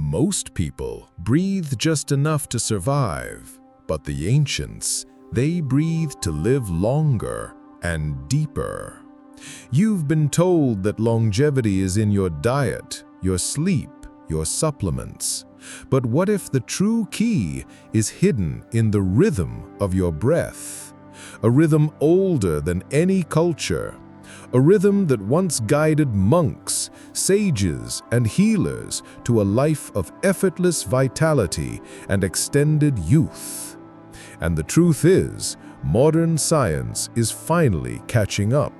Most people breathe just enough to survive, but the ancients, they breathed to live longer and deeper. You've been told that longevity is in your diet, your sleep, your supplements. But what if the true key is hidden in the rhythm of your breath? A rhythm older than any culture. A rhythm that once guided monks, sages, and healers to a life of effortless vitality and extended youth. And the truth is, modern science is finally catching up.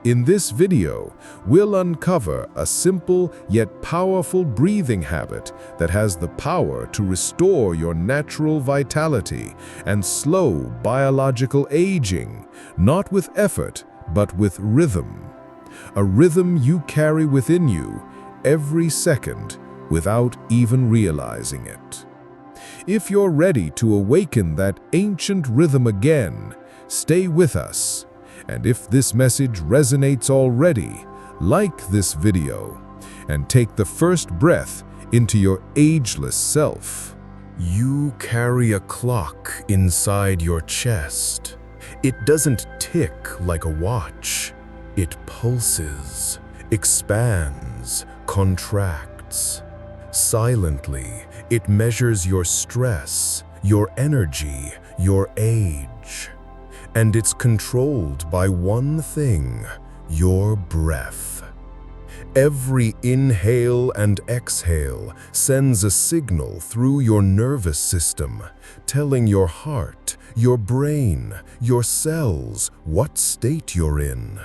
In this video, we'll uncover a simple yet powerful breathing habit that has the power to restore your natural vitality and slow biological aging, not with effort, but with rhythm. A rhythm you carry within you every second without even realizing it. If you're ready to awaken that ancient rhythm again, stay with us. And if this message resonates already, like this video and take the first breath into your ageless self. You carry a clock inside your chest. It doesn't tick like a watch. It pulses, expands, contracts. Silently, it measures your stress, your energy, your age. And it's controlled by one thing, your breath. Every inhale and exhale sends a signal through your nervous system, telling your heart, your brain, your cells what state you're in.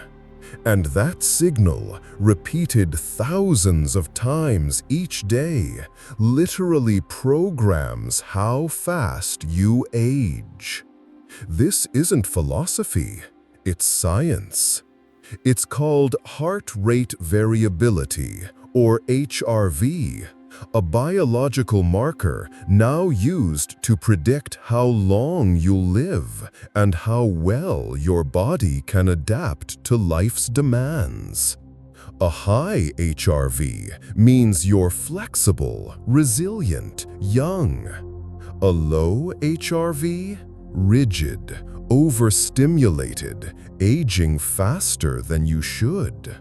And that signal, repeated thousands of times each day, literally programs how fast you age. This isn't philosophy, it's science. It's called heart rate variability, or HRV, a biological marker now used to predict how long you'll live and how well your body can adapt to life's demands. A high HRV means you're flexible, resilient, young. A low HRV? Rigid, overstimulated, aging faster than you should.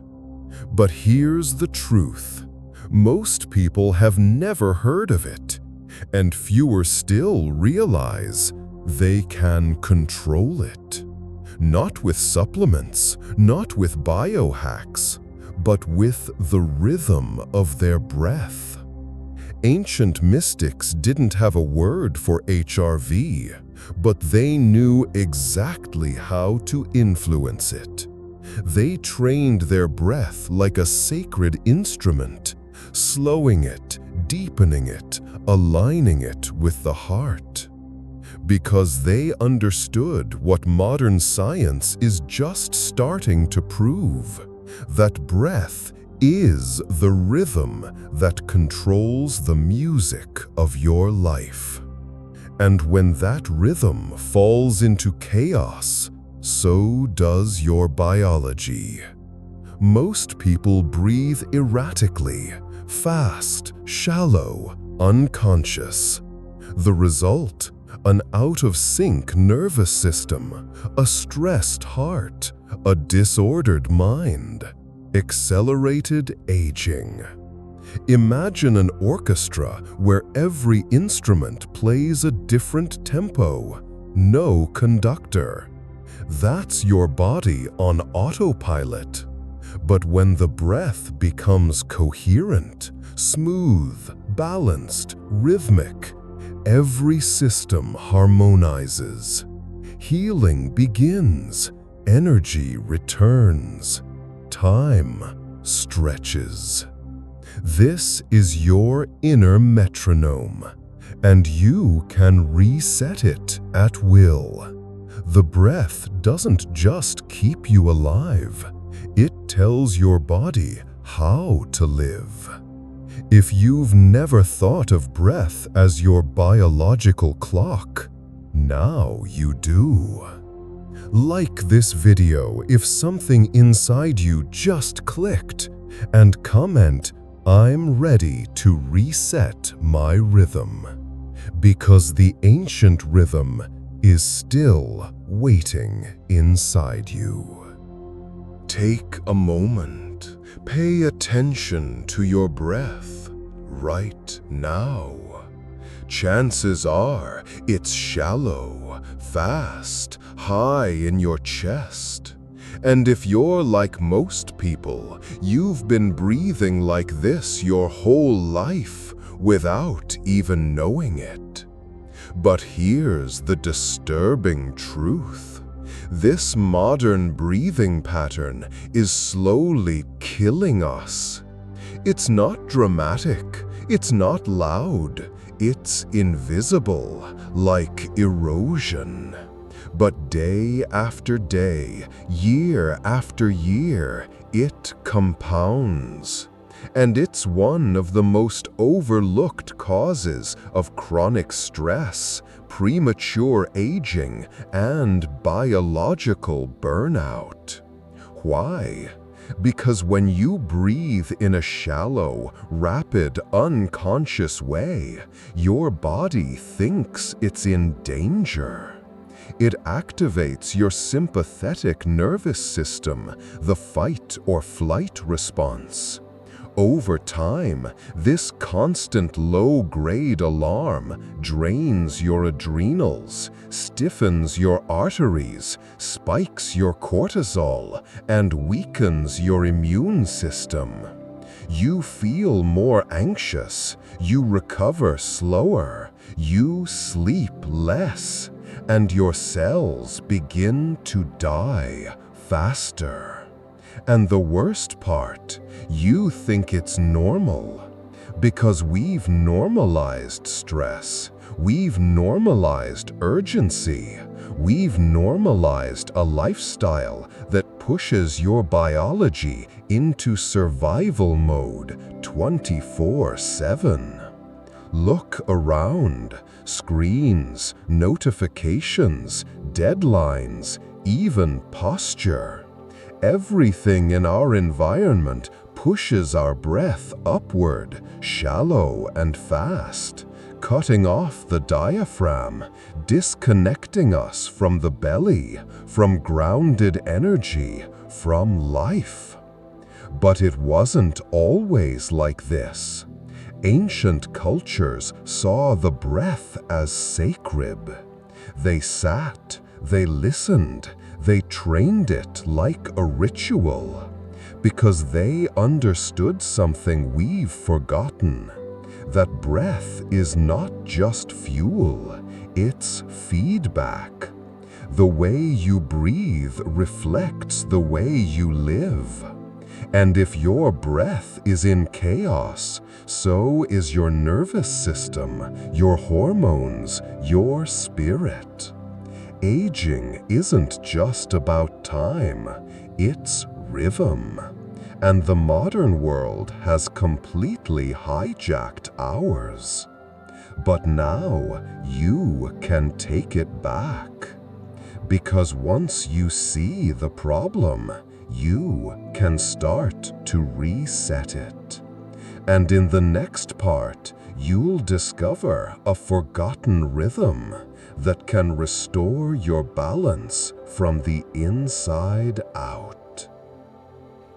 But here's the truth. Most people have never heard of it, and fewer still realize they can control it. Not with supplements, not with biohacks, but with the rhythm of their breath. Ancient mystics didn't have a word for HRV, but they knew exactly how to influence it. They trained their breath like a sacred instrument, slowing it, deepening it, aligning it with the heart. Because they understood what modern science is just starting to prove, that breath is the rhythm that controls the music of your life. And when that rhythm falls into chaos, so does your biology. Most people breathe erratically, fast, shallow, unconscious. The result? An out-of-sync nervous system, a stressed heart, a disordered mind, accelerated aging. Imagine an orchestra where every instrument plays a different tempo, no conductor. That's your body on autopilot. But when the breath becomes coherent, smooth, balanced, rhythmic, every system harmonizes. Healing begins, energy returns, time stretches. This is your inner metronome, and you can reset it at will. The breath doesn't just keep you alive, it tells your body how to live. If you've never thought of breath as your biological clock, now you do. Like this video if something inside you just clicked, and comment, I'm ready to reset my rhythm, because the ancient rhythm is still waiting inside you. Take a moment, pay attention to your breath right now. Chances are it's shallow, fast, high in your chest. And if you're like most people, you've been breathing like this your whole life without even knowing it. But here's the disturbing truth. This modern breathing pattern is slowly killing us. It's not dramatic, it's not loud, it's invisible, like erosion. But day after day, year after year, it compounds. And it's one of the most overlooked causes of chronic stress, premature aging, and biological burnout. Why? Because when you breathe in a shallow, rapid, unconscious way, your body thinks it's in danger. It activates your sympathetic nervous system, the fight or flight response. Over time, this constant low-grade alarm drains your adrenals, stiffens your arteries, spikes your cortisol, and weakens your immune system. You feel more anxious, you recover slower, you sleep less, and your cells begin to die faster. And the worst part, you think it's normal, because we've normalized stress, we've normalized urgency, we've normalized a lifestyle that pushes your biology into survival mode 24/7. Look around. Screens, notifications, deadlines, even posture. Everything in our environment pushes our breath upward, shallow and fast, cutting off the diaphragm, disconnecting us from the belly, from grounded energy, from life. But it wasn't always like this. Ancient cultures saw the breath as sacred. They sat, they listened, they trained it like a ritual, because they understood something we've forgotten, that breath is not just fuel, it's feedback. The way you breathe reflects the way you live. And if your breath is in chaos, so is your nervous system, your hormones, your spirit. Aging isn't just about time, it's rhythm. And the modern world has completely hijacked ours. But now you can take it back. Because once you see the problem, you can start to reset it. And in the next part, you'll discover a forgotten rhythm that can restore your balance from the inside out.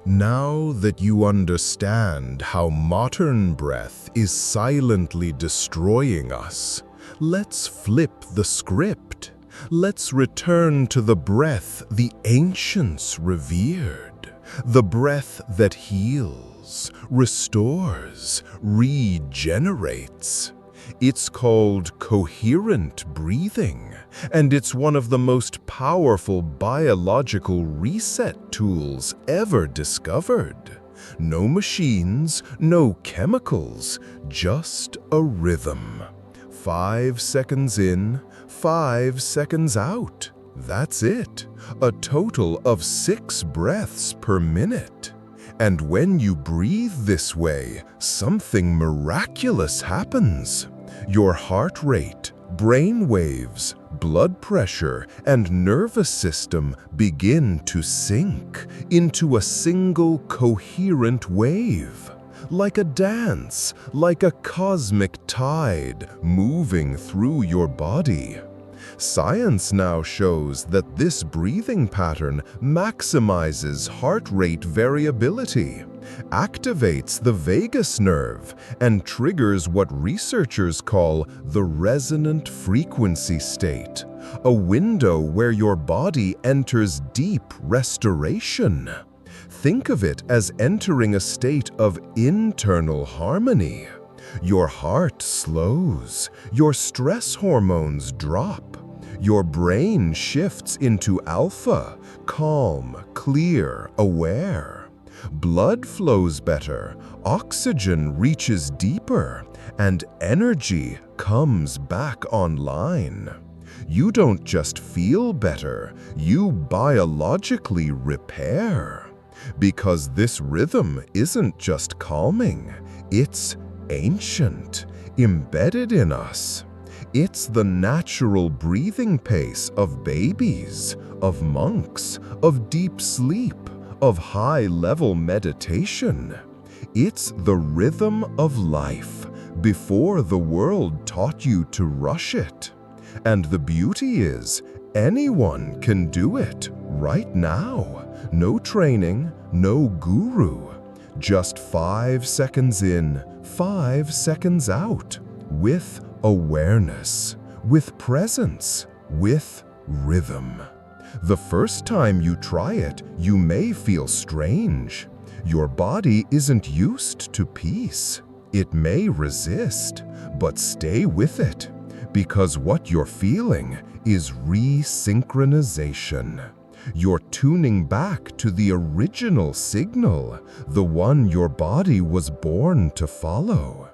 Now that you understand how modern breath is silently destroying us, let's flip the script. Let's return to the breath the ancients revered, the breath that heals, restores, regenerates. It's called coherent breathing, and it's one of the most powerful biological reset tools ever discovered. No machines, no chemicals, just a rhythm. 5 seconds in, 5 seconds out. That's it. A total of 6 breaths per minute. And when you breathe this way, something miraculous happens. Your heart rate, brain waves, blood pressure, and nervous system begin to sync into a single coherent wave. like a dance, like a cosmic tide moving through your body. Science now shows that this breathing pattern maximizes heart rate variability, activates the vagus nerve, and triggers what researchers call the resonant frequency state, a window where your body enters deep restoration. Think of it as entering a state of internal harmony. Your heart slows, your stress hormones drop, your brain shifts into alpha, calm, clear, aware. Blood flows better, oxygen reaches deeper, and energy comes back online. You don't just feel better, you biologically repair. Because this rhythm isn't just calming, it's ancient, embedded in us. It's the natural breathing pace of babies, of monks, of deep sleep, of high-level meditation. It's the rhythm of life before the world taught you to rush it. And the beauty is, anyone can do it right now. No training, no guru. Just 5 seconds in, 5 seconds out. With awareness, with presence, with rhythm. The first time you try it, you may feel strange. Your body isn't used to peace. It may resist, but stay with it, because what you're feeling is resynchronization. You're tuning back to the original signal, the one your body was born to follow.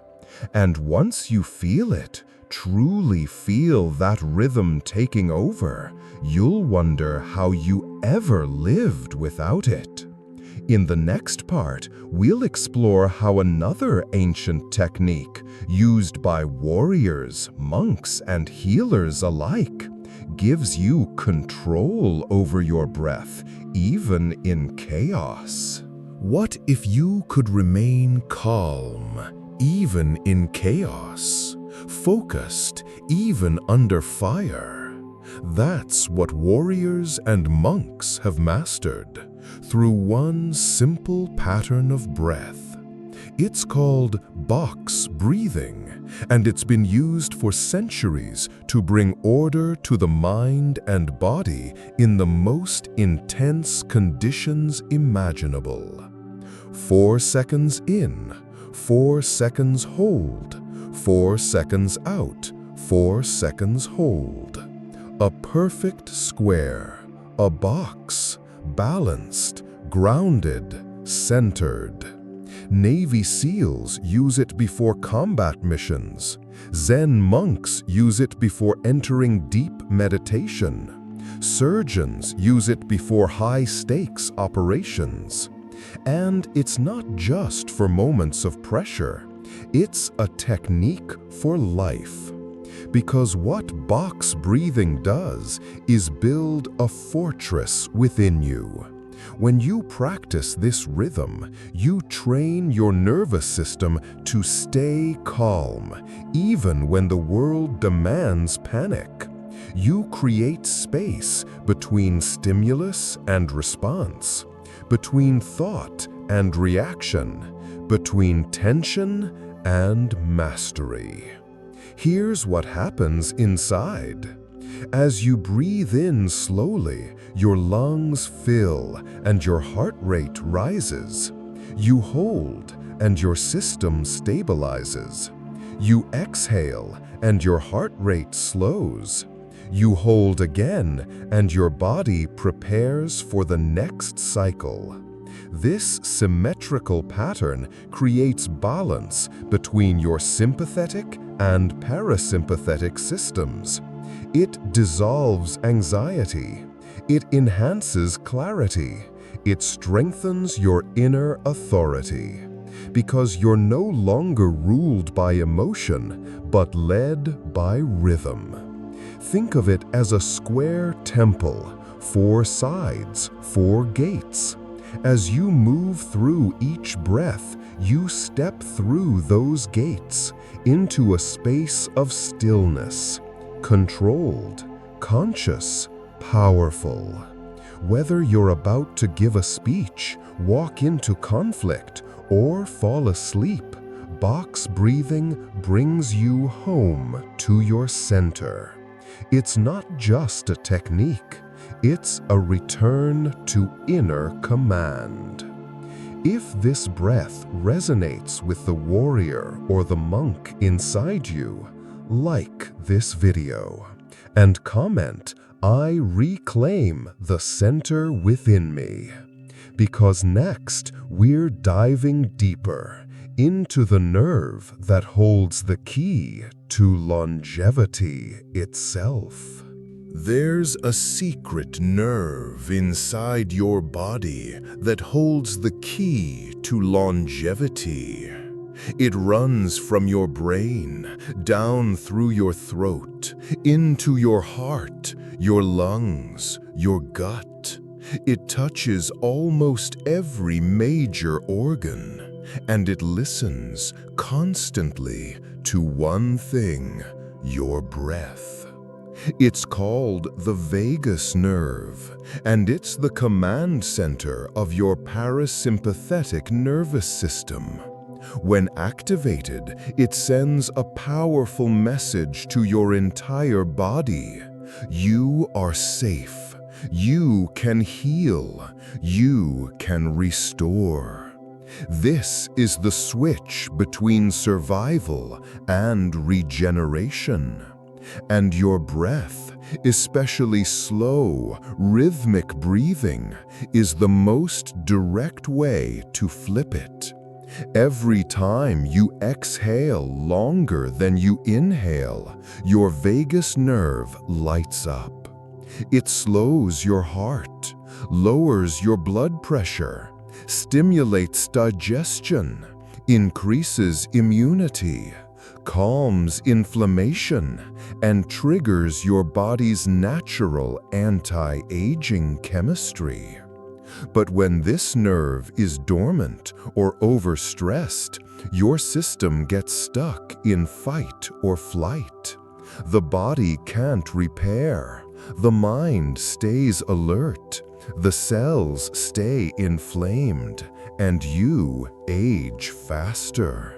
And once you feel it, truly feel that rhythm taking over, you'll wonder how you ever lived without it. In the next part, we'll explore how another ancient technique used by warriors, monks, and healers alike gives you control over your breath, even in chaos. What if you could remain calm, even in chaos, focused even under fire? That's what warriors and monks have mastered through one simple pattern of breath. It's called box breathing, and it's been used for centuries to bring order to the mind and body in the most intense conditions imaginable. 4 seconds in, 4 seconds hold, 4 seconds out, 4 seconds hold. A perfect square, a box, balanced, grounded, centered. Navy SEALs use it before combat missions. Zen monks use it before entering deep meditation. Surgeons use it before high-stakes operations. And it's not just for moments of pressure. It's a technique for life. Because what box breathing does is build a fortress within you. When you practice this rhythm, you train your nervous system to stay calm, even when the world demands panic. You create space between stimulus and response, between thought and reaction, between tension and mastery. Here's what happens inside. As you breathe in slowly, your lungs fill and your heart rate rises. You hold and your system stabilizes. You exhale and your heart rate slows. You hold again and your body prepares for the next cycle. This symmetrical pattern creates balance between your sympathetic and parasympathetic systems. It dissolves anxiety. It enhances clarity. It strengthens your inner authority. Because you're no longer ruled by emotion, but led by rhythm. Think of it as a square temple, 4 sides, 4 gates. As you move through each breath, you step through those gates into a space of stillness, controlled, conscious, powerful. Whether you're about to give a speech, walk into conflict, or fall asleep, box breathing brings you home to your center. It's not just a technique, it's a return to inner command. If this breath resonates with the warrior or the monk inside you, like this video and comment, "I reclaim the center within me." Because next, we're diving deeper into the nerve that holds the key to longevity itself. There's a secret nerve inside your body that holds the key to longevity. It runs from your brain, down through your throat, into your heart, your lungs, your gut. It touches almost every major organ, and it listens constantly to one thing: your breath. It's called the vagus nerve, and it's the command center of your parasympathetic nervous system. When activated, it sends a powerful message to your entire body. You are safe. You can heal. You can restore. This is the switch between survival and regeneration. And your breath, especially slow, rhythmic breathing, is the most direct way to flip it. Every time you exhale longer than you inhale, your vagus nerve lights up. It slows your heart, lowers your blood pressure, stimulates digestion, increases immunity, calms inflammation, and triggers your body's natural anti-aging chemistry. But when this nerve is dormant or overstressed, your system gets stuck in fight or flight. The body can't repair. The mind stays alert. The cells stay inflamed, and you age faster.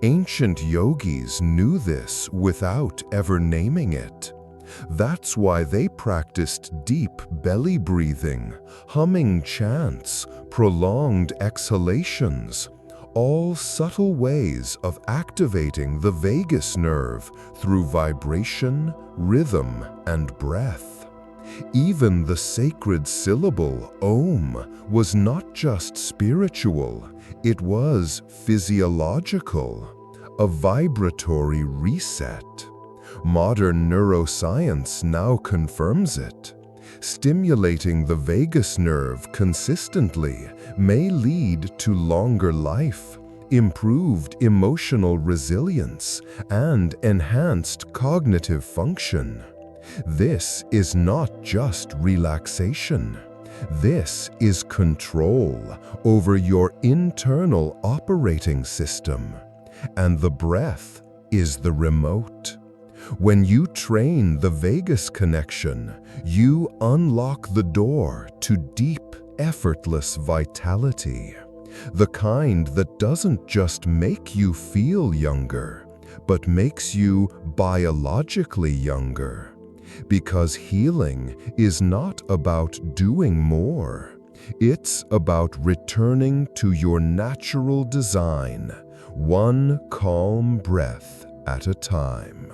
Ancient yogis knew this without ever naming it. That's why they practiced deep belly breathing, humming chants, prolonged exhalations, all subtle ways of activating the vagus nerve through vibration, rhythm, and breath. Even the sacred syllable Om was not just spiritual, it was physiological, a vibratory reset. Modern neuroscience now confirms it. Stimulating the vagus nerve consistently may lead to longer life, improved emotional resilience, and enhanced cognitive function. This is not just relaxation. This is control over your internal operating system, and the breath is the remote. When you train the vagus connection, you unlock the door to deep, effortless vitality, the kind that doesn't just make you feel younger, but makes you biologically younger. Because healing is not about doing more. It's about returning to your natural design, one calm breath at a time.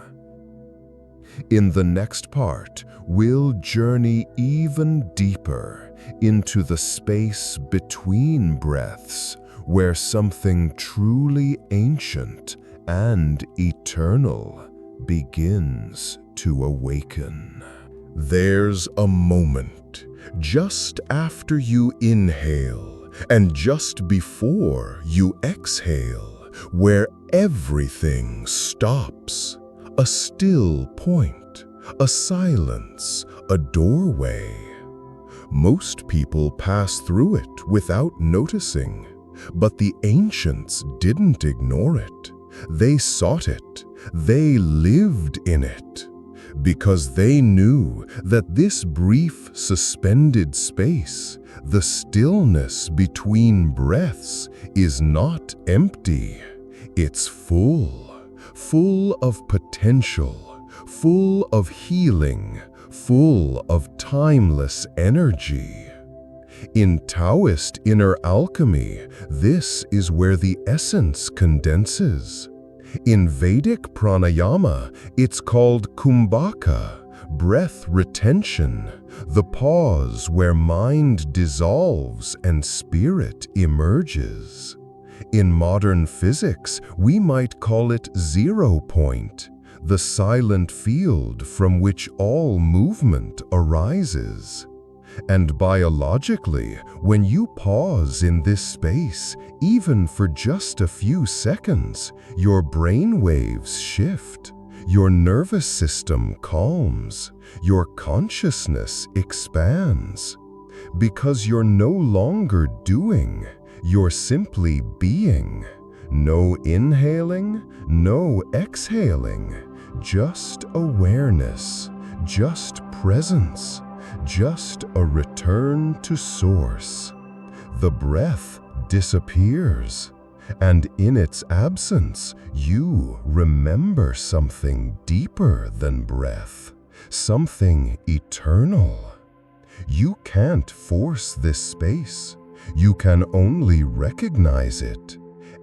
In the next part, we'll journey even deeper into the space between breaths, where something truly ancient and eternal begins to awaken. There's a moment just after you inhale and just before you exhale where everything stops. A still point, a silence, a doorway. Most people pass through it without noticing, but the ancients didn't ignore it. They sought it. They lived in it, because they knew that this brief suspended space, the stillness between breaths, is not empty. It's full of potential, full of healing, full of timeless energy. In Taoist inner alchemy, this is where the essence condenses. In Vedic pranayama, it's called kumbhaka, breath retention, the pause where mind dissolves and spirit emerges. In modern physics, we might call it 0 point, the silent field from which all movement arises. And biologically, when you pause in this space, even for just a few seconds, your brain waves shift, your nervous system calms, your consciousness expands. Because you're no longer doing, you're simply being. No inhaling, no exhaling, just awareness, just presence. Just a return to source. The breath disappears, and in its absence, you remember something deeper than breath, something eternal. You can't force this space. You can only recognize it,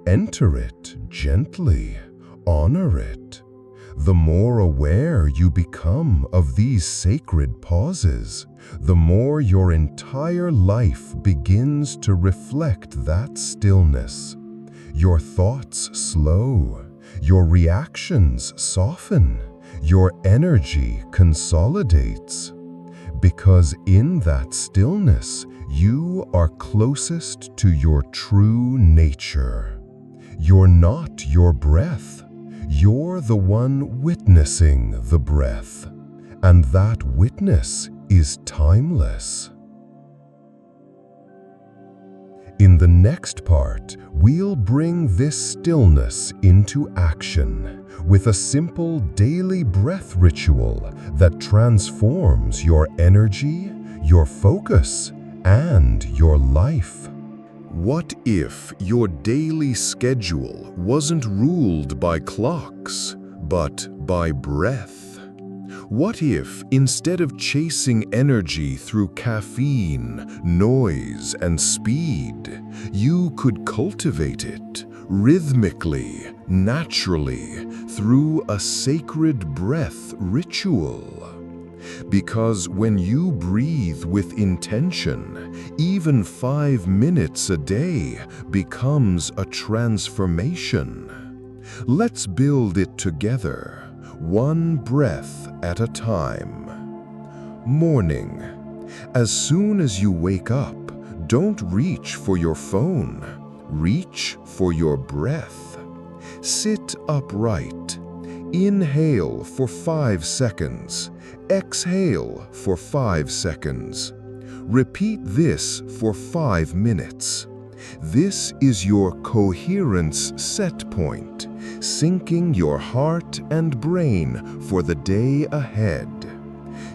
enter it gently, honor it. The more aware you become of these sacred pauses, the more your entire life begins to reflect that stillness. Your thoughts slow, your reactions soften, your energy consolidates. Because in that stillness, you are closest to your true nature. You're not your breath. You're the one witnessing the breath, and that witness is timeless. In the next part, we'll bring this stillness into action with a simple daily breath ritual that transforms your energy, your focus, and your life. What if your daily schedule wasn't ruled by clocks, but by breath? What if, instead of chasing energy through caffeine, noise, and speed, you could cultivate it rhythmically, naturally, through a sacred breath ritual? Because when you breathe with intention, even 5 minutes a day becomes a transformation. Let's build it together, one breath at a time. Morning. As soon as you wake up, don't reach for your phone. Reach for your breath. Sit upright. Inhale for 5 seconds. Exhale for 5 seconds. Repeat this for 5 minutes. This is your coherence set point, syncing your heart and brain for the day ahead.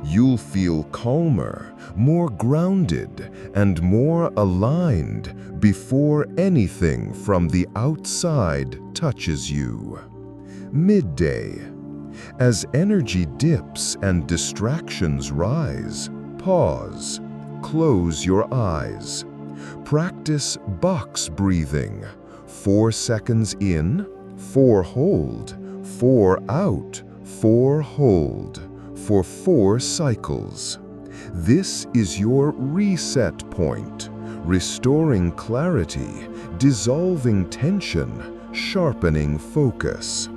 You'll feel calmer, more grounded, and more aligned before anything from the outside touches you. Midday. As energy dips and distractions rise, pause, close your eyes. Practice box breathing. 4 seconds in, 4 hold, 4 out, 4 hold, for 4 cycles. This is your reset point, restoring clarity, dissolving tension, sharpening focus.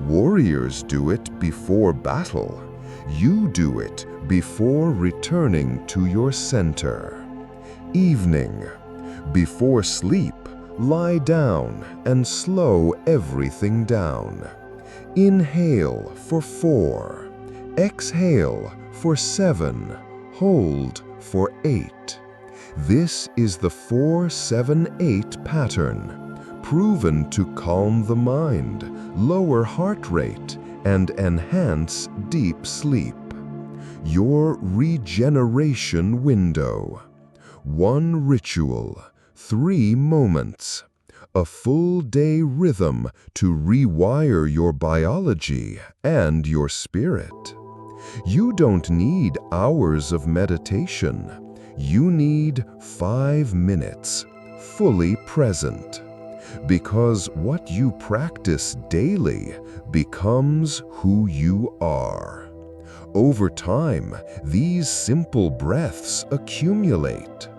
Warriors do it before battle. You do it before returning to your center. Evening. Before sleep, lie down and slow everything down. Inhale for 4. Exhale for 7. Hold for 8. This is the 4-7-8 pattern, proven to calm the mind, lower heart rate, and enhance deep sleep. Your regeneration window. 1 ritual, 3 moments. A full-day rhythm to rewire your biology and your spirit. You don't need hours of meditation. You need 5 minutes, fully present. Because what you practice daily becomes who you are. Over time, these simple breaths accumulate.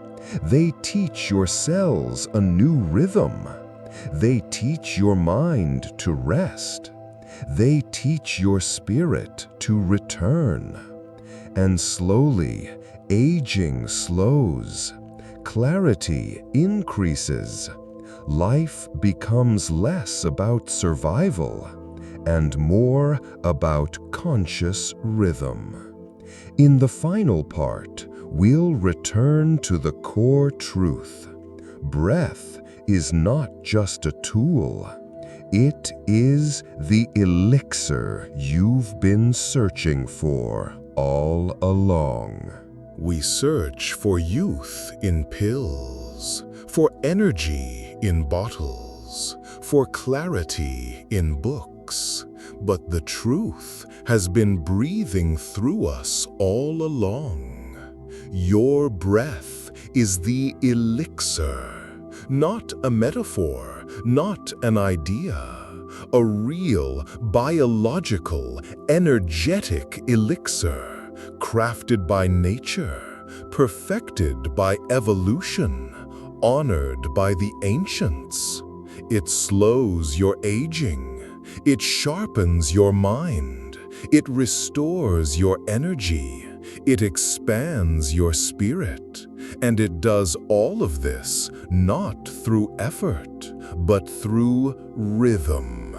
They teach your cells a new rhythm. They teach your mind to rest. They teach your spirit to return. And slowly, aging slows. Clarity increases. Life becomes less about survival and more about conscious rhythm. In the final part, we'll return to the core truth. Breath is not just a tool. It is the elixir you've been searching for all along. We search for youth in pills, for energy in bottles, for clarity in books. But the truth has been breathing through us all along. Your breath is the elixir, not a metaphor, not an idea. A real, biological, energetic elixir, crafted by nature, perfected by evolution, honored by the ancients. It slows your aging. It sharpens your mind. It restores your energy. It expands your spirit. And it does all of this not through effort, but through rhythm.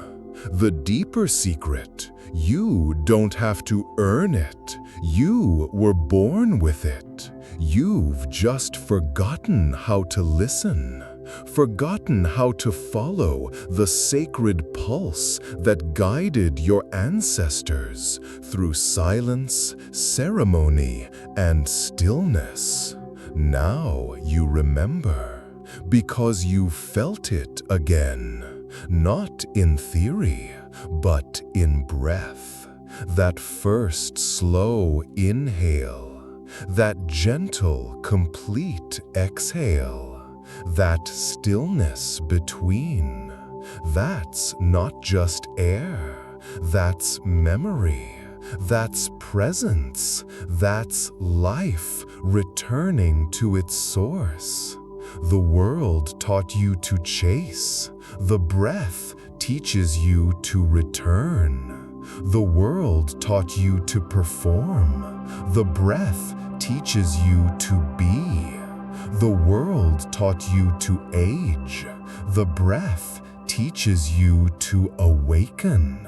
The deeper secret: you don't have to earn it. You were born with it. You've just forgotten how to listen, forgotten how to follow the sacred pulse that guided your ancestors through silence, ceremony, and stillness. Now you remember, because you felt it again, not in theory, but in breath. That first slow inhale, that gentle, complete exhale, that stillness between. That's not just air, that's memory, that's presence, that's life returning to its source. The world taught you to chase. The breath teaches you to return. The world taught you to perform. The breath teaches you to be. The world taught you to age. The breath teaches you to awaken.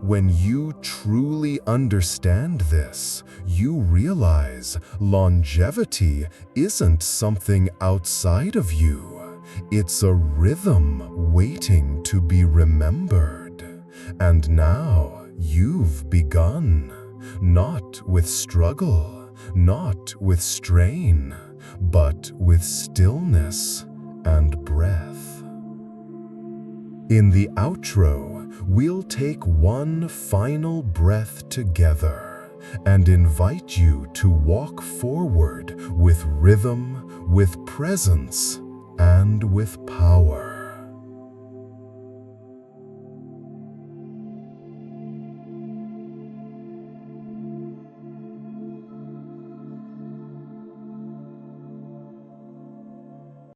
When you truly understand this, you realize longevity isn't something outside of you. It's a rhythm waiting to be remembered. And now you've begun, not with struggle, not with strain, but with stillness and breath. In the outro, we'll take one final breath together and invite you to walk forward with rhythm, with presence, and with power.